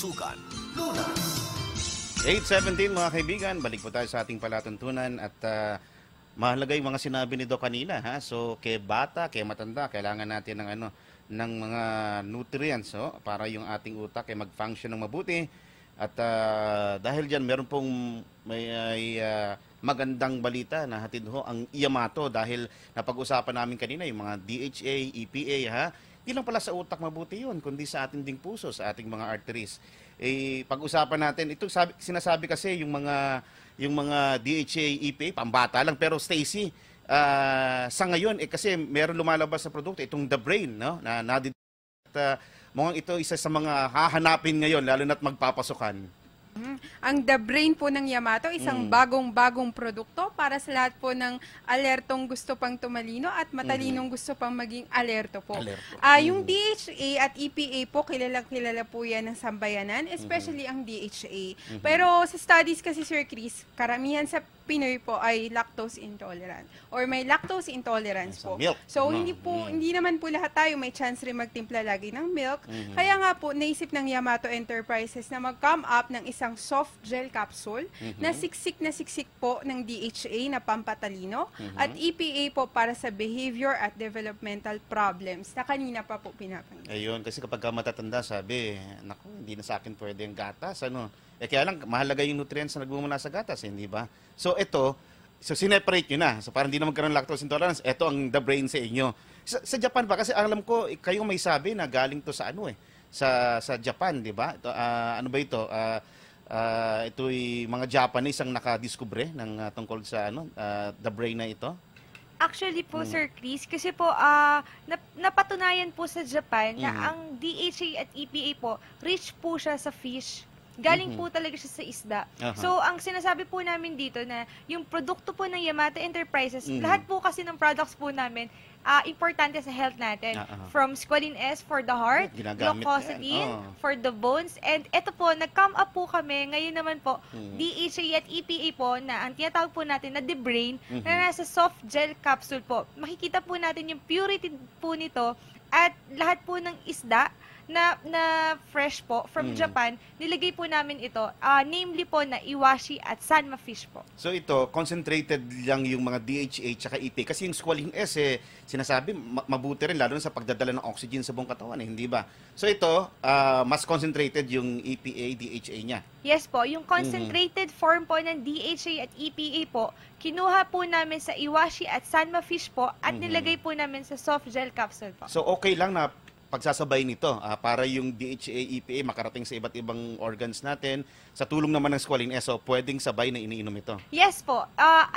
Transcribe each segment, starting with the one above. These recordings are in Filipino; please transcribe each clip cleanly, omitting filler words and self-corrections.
Kalusugan Lunas. 8:17 mga kaibigan, balik po tayo sa ating palatuntunan at mahalaga yung mga sinabi ni Doc kanina, ha. So kay bata, kay matanda, kailangan natin ng mga nutrients, para yung ating utak ay mag-function ng mabuti. At dahil diyan meron pong may magandang balita na hatid ho ang Yamato dahil napag-usapan namin kanina yung mga DHA, EPA, ha. Hindi lang pala sa utak mabuti yun, kundi sa ating ding puso, sa ating mga arteries. Pag-usapan natin, ito sinasabi kasi yung mga DHA, EPA, pambata lang, pero Stacy, sa ngayon, kasi meron lumalabas sa produkto, itong The Brain, no? Mukhang ito isa sa mga hahanapin ngayon, lalo na't magpapasukan. Ang The Brain po ng Yamato, isang bagong-bagong produkto para sa lahat po ng alertong gusto pang tumalino at matalinong gusto pang maging alerto po. Yung DHA at EPA po, kilala po yan ng sambayanan, especially ang DHA. Pero sa studies kasi, Sir Chris, karamihan sa Pinoy po ay lactose intolerant or may lactose intolerance po. Milk. So hindi naman po lahat tayo may chance rin magtimpla lagi ng milk. Kaya nga po naisip ng Yamato Enterprises na mag-come up ng isang soft gel capsule na siksik po ng DHA na pampatalino at EPA po para sa behavior at developmental problems na kanina pa po pinapanggit. Ayun, kasi kapag matatanda, sabi, naku, hindi na sa akin pwede ang gatas, kaya lang, mahalaga yung nutrients na nagmumula sa gatas, hindi ba? So, sineparate nyo na. So, para hindi na magkaroon ng lactose intolerance, ito ang The Brain sa inyo. Sa Japan pa, kasi alam ko, kayong may sabi na galing to sa sa Japan, di ba? Ano ba ito? Ito'y mga Japanese ang nakadiskubre ng tungkol sa The Brain na ito. Actually po, Sir Chris, kasi po napatunayan po sa Japan na ang DHA at EPA po, rich po siya sa fish. Galing po talaga siya sa isda. So, ang sinasabi po namin dito na yung produkto po ng Yamato Enterprises, lahat po kasi ng products po namin, importante sa health natin. From Squalene S for the heart, glucosamine for the bones, and ito po, nag-come up po kami, ngayon naman po, DHA at EPA po, na ang tinatawag po natin na The Brain, na nasa soft gel capsule po. Makikita po natin yung purity po nito, at lahat po ng isda, na fresh po from Japan, nilagay po namin ito, namely po na iwashi at sanma fish po. So ito, concentrated lang yung mga DHA tsaka EPA. Kasi yung Squalene S, sinasabi, mabuti rin, lalo na sa pagdadala ng oxygen sa buong katawan, hindi ba? So ito, mas concentrated yung EPA, DHA niya. Yes po, yung concentrated form po ng DHA at EPA po, kinuha po namin sa iwashi at sanma fish po, at nilagay po namin sa soft gel capsule po. So okay lang na pagsasabay nito para yung DHA, EPA makarating sa iba't ibang organs natin. Sa tulong naman ng Squalene S, pwedeng sabay na iniinom ito. Yes po.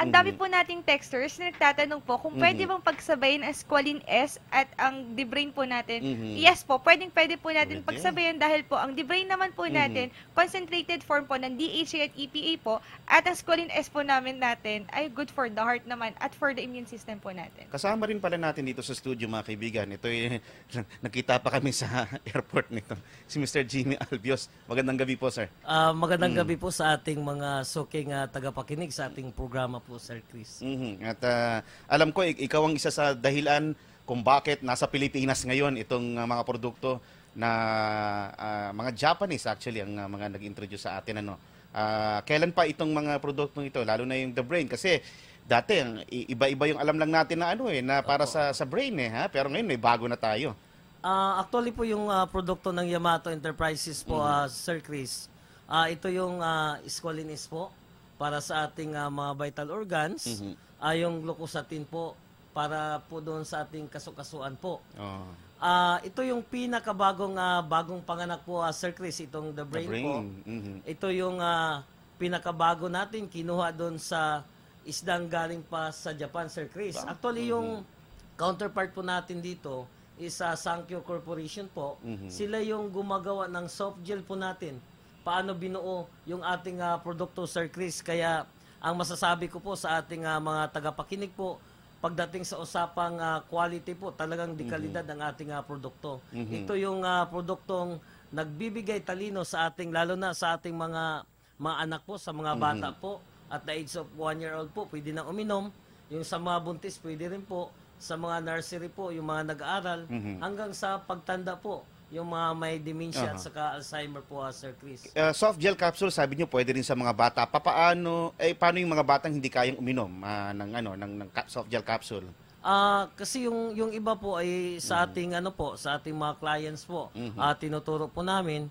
Ang dami po nating texters na nagtatanong po kung pwede bang pagsabayin ang Squalene S at ang The Brain po natin. Yes po, pwede po natin pagsabayin dahil po ang The Brain naman po natin, concentrated form po ng DHA at EPA po, at ang Squalene S po namin ay good for the heart naman at for the immune system po natin. Kasama rin pala natin dito sa studio, mga kaibigan. Ito nakita pa kami sa airport nito. Si Mr. Jimmy Albios. Magandang gabi po, sir. Magandang gabi po sa ating mga suking tagapakinig sa ating programa po, Sir Chris. At alam ko, ikaw ang isa sa dahilan kung bakit nasa Pilipinas ngayon itong mga produkto na mga Japanese actually ang mga nag-introduce sa atin. Kailan pa itong mga produktong ito, lalo na yung The Brain? Kasi dati, iba-iba yung alam lang natin na na para sa brain pero ngayon may bago na tayo. Actually po yung produkto ng Yamato Enterprises po, Sir Chris, ito yung Squalene S po para sa ating mga vital organs. Yung glucosamine po para po doon sa ating kasukasuan po. Ito yung bagong panganak po, Sir Chris, itong The Brain po. Ito yung pinakabago natin, kinuha doon sa isdang galing pa sa Japan, Sir Chris. Actually, yung counterpart po natin dito is Sankyo Corporation po. Sila yung gumagawa ng soft gel po natin. Paano binuo yung ating produkto, Sir Chris. Kaya ang masasabi ko po sa ating mga tagapakinig po, pagdating sa usapang quality po, talagang dekalidad ang ating produkto. Ito yung produktong nagbibigay talino sa ating, lalo na sa ating mga anak po, sa mga bata po, at the age of 1 year old po, pwede na uminom. Yung sa mga buntis, pwede rin po. Sa mga nursery po, yung mga nag-aaral, hanggang sa pagtanda po. yung mga may dementia at saka Alzheimer po, Sir Chris. Soft gel capsule, sabi niyo pwede rin sa mga bata. Paano yung mga batang hindi kayang uminom ng soft gel capsule? Kasi yung iba po ay sa ating sa ating mga clients po, tinuturo po namin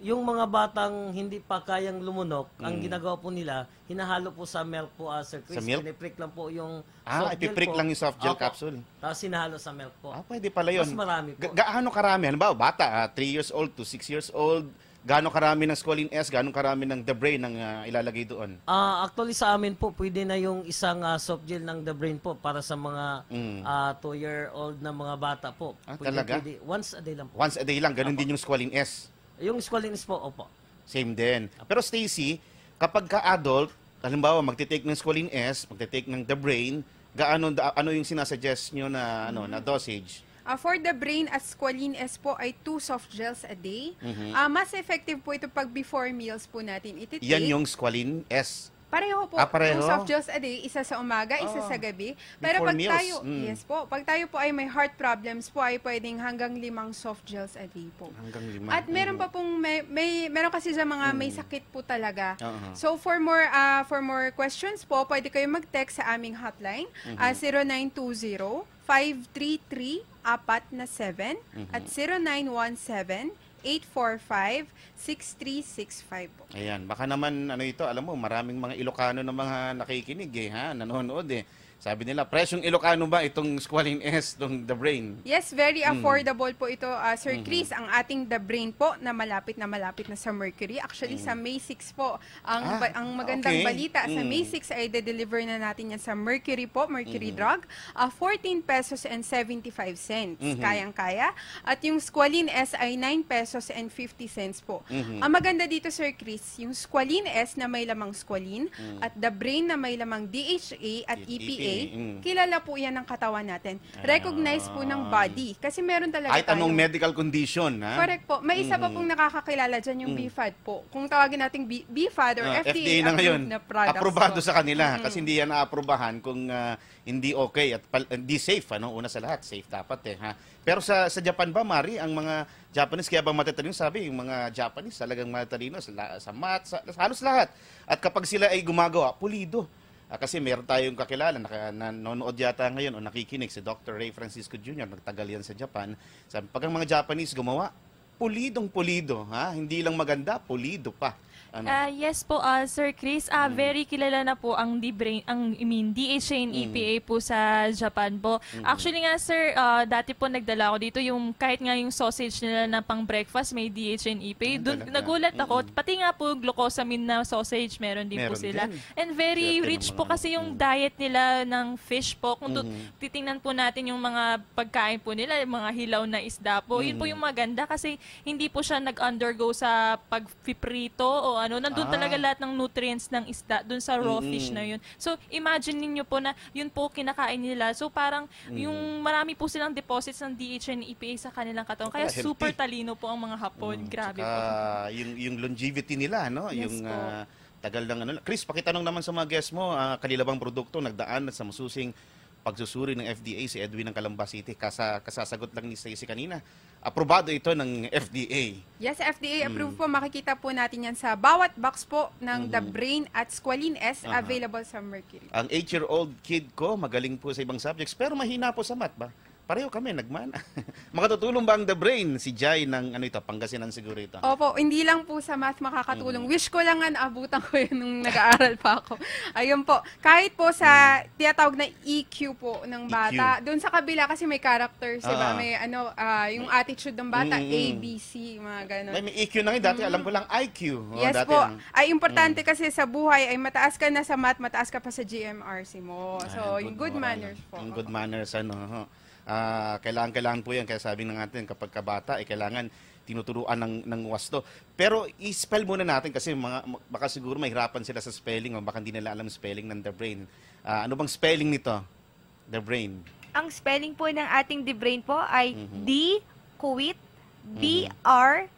yung mga batang hindi pa kayang lumunok, ang ginagawa po nila, hinahalo po sa milk po, Sir Chris. Sa milk? Piniprick lang po yung soft gel ipiprick po. lang yung soft gel Opo. capsule. Tapos hinahalo sa milk po. Pwede pala yun. Mas marami po. Gaano karami? Halimbawa, bata, 3 years old to 6 years old, gaano karami ng Squalene S, gaano karami ng The Brain ang ilalagay doon? Actually sa amin po, pwede na yung isang soft gel ng The Brain po para sa mga 2-year-old na mga bata po. Talaga? Pwede. Once a day lang po. Once a day lang, ganun din yung Squalene S. Yung Squalene po, opo. Same din. Pero Stacy, kapag ka-adult, halimbawa magte-take ng Squalene S, magte-take ng The Brain, ano yung sinasuggest nyo na na dosage? For the brain at Squalene S po ay 2 soft gels a day. Mas effective po ito pag before meals po natin iti-take. Yan yung Squalene S. Pareho po. Pareho? 2 soft gels a day, isa sa umaga, isa sa gabi. Pero Before pag meals? tayo, yes po, pag tayo po ay may heart problems po ay pwedeng hanggang 5 soft gels a day po. Hanggang 5. At meron pa pong meron kasi sa mga may sakit po talaga. Uh-huh. So for more questions po, pwede kayo mag-text sa aming hotline 0920-533-4 at 0917-845-6365 po. Ayan, baka naman ito, alam mo, maraming mga Ilocano na mga nakikinig nanonood Sabi nila, presyong Ilocano ba itong Squalene S, itong The Brain? Yes, very affordable po ito, Sir Chris. Ang ating The Brain po na malapit na sa Mercury. Actually, sa May 6 po. Ang magandang balita, sa May 6 ay de-deliver na natin yan sa Mercury po, Mercury Drug. 14 pesos and 75 cents. Kayang-kaya. At yung Squalene S ay 9 pesos and 50 cents po. Ang maganda dito, Sir Chris, yung Squalene S na may lamang squalene at The Brain na may lamang DHA at EPA, kilala po yan ng katawan natin. Recognize po ng body. Kasi meron talaga Kahit anong medical condition, ha? Correct po. May isa pa pong nakakakilala dyan, yung BFAD po. Kung tawagin nating BFAD or FDA na ngayon, approved na products aprobado po. sa kanila. Kasi hindi yan naaprubahan kung hindi okay at hindi safe. Una sa lahat, safe dapat ha? Pero sa Japan ba, Mari, ang mga Japanese, kaya ba matatalino? Sabi, yung mga Japanese talagang matatalino sa math, sa halos lahat. At kapag sila ay gumagawa, pulido. Kasi meron tayong kakilala, nanonood yata ngayon o nakikinig si Dr. Ray Francisco Jr., nagtagal yan sa Japan. Sabi, pag ang mga Japanese gumawa, pulidong-pulido, hindi lang maganda, pulido pa. Yes po, Sir Chris. Very kilala na po ang DHA and EPA po sa Japan po. Actually nga, sir, dati po nagdala ako dito yung kahit nga yung sausage nila na pang breakfast may DHA and EPA. Doon nagulat ako. Pati nga po glucosamine na sausage meron din po sila. din. And very Swerte rich naman. po kasi yung diet nila ng fish po. Kung titingnan po natin yung mga pagkain po nila, yung mga hilaw na isda po, yun po yung maganda kasi hindi po siya nag-undergo sa pag-piprito o nandun talaga lahat ng nutrients ng isda dun sa raw fish na yun. So, imagine niyo po na yun po kinakain nila. So, parang yung marami po silang deposits ng DHA and EPA sa kanilang katawan. Kaya Healthy. super talino po ang mga Hapon. Grabe po. Yung longevity nila, Yes yung po. tagal ng Chris, pakitanong naman sa mga guests mo, kanila bang produkto nagdaan sa masusing pagsusuri ng FDA si Edwin ng Calamba City? Kasasagot lang ni Stacy kanina. Aprobado ito ng FDA. Yes, FDA approved po. Makikita po natin yan sa bawat box po ng The Brain at Squalene S available sa Mercury. Ang 8-year-old kid ko, magaling po sa ibang subjects, pero mahina po sa math ba? Pareho kami, nagmana. Makatutulong ba ang The Brain? Si Jai ng Pangasinan siguro ito. Opo, hindi lang po sa math makakatulong. Wish ko lang nga naabutan ko yun nung nag-aaral pa ako. Ayun po. Kahit po sa tinatawag na EQ po ng bata, doon sa kabila kasi may characters, diba? May yung attitude ng bata, A, B, C, mga ganun. May EQ na dati alam ko lang IQ. Yes Dati po. Ay importante kasi sa buhay ay mataas ka na sa math, mataas ka pa sa GMRC mo. So, yung good manners po. Yung good manners, kailangan po yan. Kaya sabi na natin, kapag kabata, kailangan tinuturuan ng wasto. Pero i-spell muna natin kasi baka siguro mahirapan sila sa spelling o baka hindi nila alam spelling ng The Brain. Ano bang spelling nito? The Brain. Ang spelling po ng ating The Brain po ay D-Quit, B-R-A-I-N.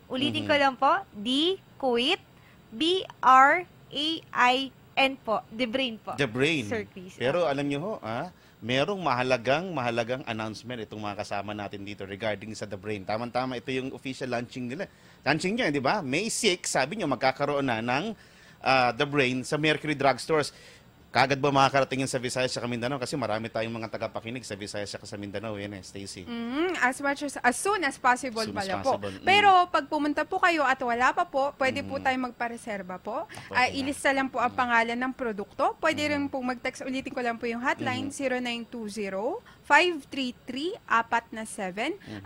Ulitin ko lang po, D-Quit, B-R-A-I-N po. The Brain po. The Brain. Sir Chris. Pero alam nyo ho, merong mahalagang announcement itong mga kasama natin dito regarding sa The Brain. Tama-tama, ito yung official launching nila. Launching niya, di ba? May 6, sabi niyo, magkakaroon na ng The Brain sa Mercury Drugstores. Kagad ba makakarating yun sa Visayas sa Mindanao? Kasi marami tayong mga tagapakinig sa Visayas at sa Mindanao. Yan Stacy. As soon as possible As soon as pala po. possible. Pero pag pumunta po kayo at wala pa po, pwede po tayo magpareserba po. Pwede na. Ilista lang po ang pangalan ng produkto. Pwede rin po mag-text. Ulitin ko lang po yung hotline, 0920-533-4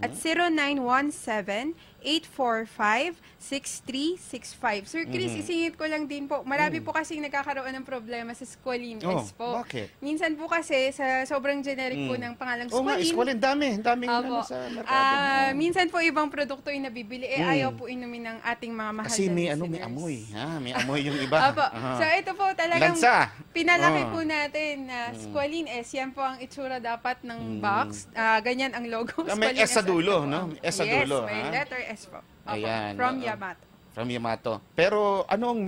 at 0917-845-6365. Sir Chris, isingit ko lang din po. Marami po kasing nagkakaroon ng problema sa Squalene S po. Bakit? Minsan po kasi sa sobrang generic po ng pangalang Oo nga, Squalene. Squalene, daming Opo. ano sa merkado. Minsan po ibang produkto yung nabibili, ayaw po inumin ng ating mga mahal Kasi na may listeners. amoy. May amoy yung iba. Opo. So ito po talagang Lansa. pinalaki Oh. po natin na Squalene S. Yan po ang itsura dapat ng box. Ganyan ang logo. May Squalene S sa dulo, po. no? S sa dulo, Yes, may ha? letter S po. Opo. Ayan, From oo. Yamato. From Yamato. Pero ano ang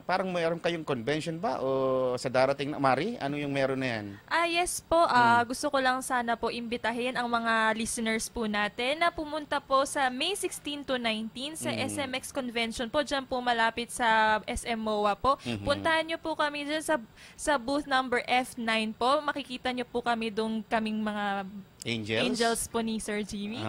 parang mayroong kayong convention ba o sa darating na Mari? Ano yung meron na yan? Yes po, gusto ko lang sana po imbitahin ang mga listeners po natin na pumunta po sa May 16 to 19 sa SMX Convention po. Diyan po malapit sa SM MOA po. Puntahan nyo po kami dyan sa booth number F9 po. Makikita nyo po kami doon kaming mga Angels po ni Sir Jimmy.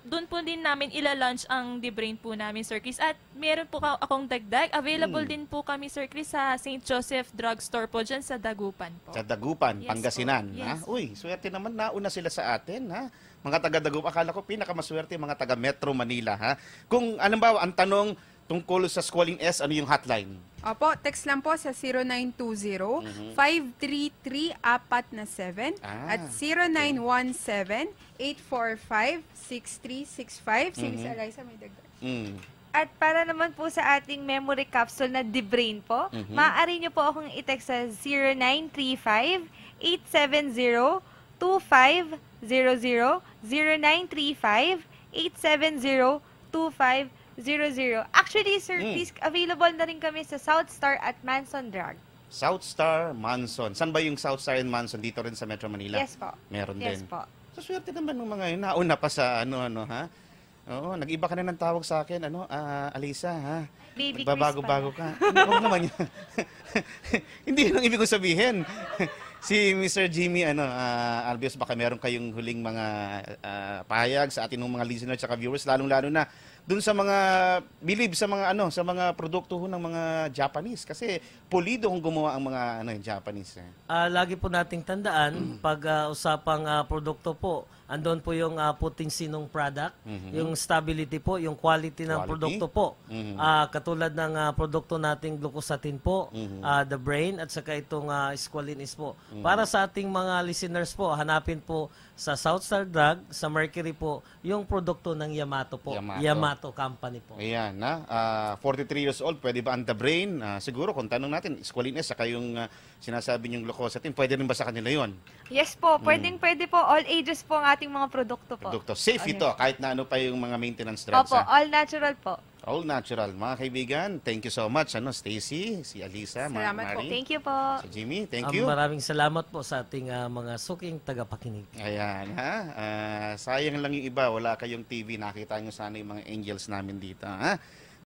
Doon po din namin ila-launch ang The Brain po namin, Sir Chris. At meron po akong dagdag. Available din po kami, Sir Chris, sa St. Joseph Drugstore po dyan sa Dagupan po. Sa Dagupan, Yes Pangasinan. po. Yes. Uy, swerte naman, nauna sila sa atin. Ha? Mga taga-Dagupan, akala ko pinakamaswerte mga taga-Metro Manila. Ha? Kung halimbawa, ang tanong tungkol sa Squalene S, ano yung hotline? Opo, text lang po sa 0920-533-4 at 0917-845-6365. Si Miss Eliza may dagdag. At para naman po sa ating memory capsule na The Brain po, maaari nyo po akong i-text sa 0935-870-2500, 0935-870-2500. Actually, Sir Chris, available na rin kami sa South Star at Manson Drug. South Star, Manson. Saan ba yung South Star and Manson? Dito rin sa Metro Manila? Yes po. Meron Yes din. po. So, swerte naman ng mga yun. Nauna pa sa ano, ha? Oo, nag-iba ka na ng tawag sa akin, Alisa, ha? Baby Nagbabago-bago ka. Huwag naman yun. Hindi yun ang ibig kong sabihin. Si Mr. Jimmy, Albios, baka meron kayong huling mga pahayag sa ating mga listeners at viewers, lalong-lalo na dun sa mga believe sa mga sa mga produkto ho ng mga Japanese kasi pulido kung gumawa ang mga Japanese. Lagi po nating tandaan pag usapang produkto po, andon po yung puting sinong product, yung stability po, yung quality ng produkto po. Katulad ng produkto nating glucosatin po, The Brain at saka itong Squalene S po. Para sa ating mga listeners po, hanapin po sa South Star Drug, sa Mercury po, yung produkto ng Yamato po. Yamato Company po. Ayan, 43 years old, pwede ba ang The Brain? Siguro kung tanong natin, Squalene S, saka yung sinasabi niyong glucosatin, pwede rin ba sa kanila yon? Yes po, pwede po. All ages po ang ating mga produkto po. Produkto. Safe ito, kahit na ano pa yung mga maintenance drugs. Opo, all natural po. All natural. Mga kaibigan, thank you so much. Stacy, si Alisa, Salamat po. Mari, Thank you po. si Jimmy, thank you. Maraming salamat po sa ating mga suking tagapakinig. Ayan, sayang lang yung iba, wala kayong TV, nakita nyo sana yung mga angels namin dito, ha?